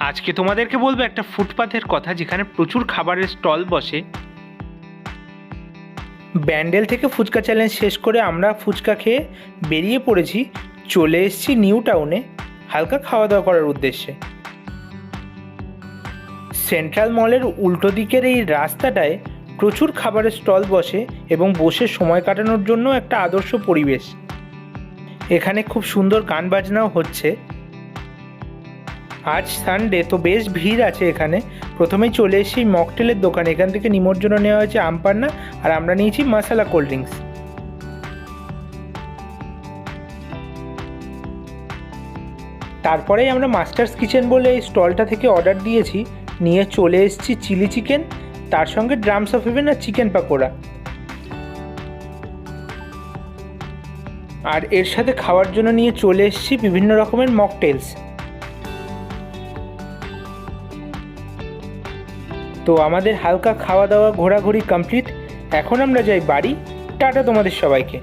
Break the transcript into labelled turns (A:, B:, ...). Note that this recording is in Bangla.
A: আজকে তোমাদেরকে বলবো একটা ফুটপাথের কথা যেখানে প্রচুর খাবারের স্টল বসে। ব্যান্ডেল থেকে ফুচকা চ্যালেঞ্জ শেষ করে আমরা ফুচকা খেয়ে বেরিয়ে পড়েছি, চলে এসেছি নিউ টাউনে হালকা খাওয়া দাওয়া করার উদ্দেশ্যে। সেন্ট্রাল মলের উল্টো দিকের এই রাস্তাটায় প্রচুর খাবারের স্টল বসে এবং বসে সময় কাটানোর জন্য একটা আদর্শ পরিবেশ। এখানে খুব সুন্দর গান বাজনাও হচ্ছে। আজ সানডে তো বেশ ভিড় আছে এখানে। প্রথমেই চলে এসেছি মকটেলের দোকানে। এখান থেকে নিমোর জন্য নেওয়া হয়েছে আমপান্না, আর আমরা নিয়েছি মশালা কোল্ড ড্রিঙ্কস। তারপরেই আমরা মাস্টার্স কিচেন বলে এই স্টলটা থেকে অর্ডার দিয়েছি, নিয়ে চলে এসেছি চিলি চিকেন, তার সঙ্গে ড্রামস অফ হেভেন আর চিকেন পাকোড়া। আর এর সাথে খাওয়ার জন্য নিয়ে চলে এসেছি বিভিন্ন রকমের মকটেলস। তো আমাদের হালকা খাওয়া দাওয়া ঘোরাঘুরি কমপ্লিট। এখন আমরা যাই বাড়ি। টাটা তোমাদের সবাইকে।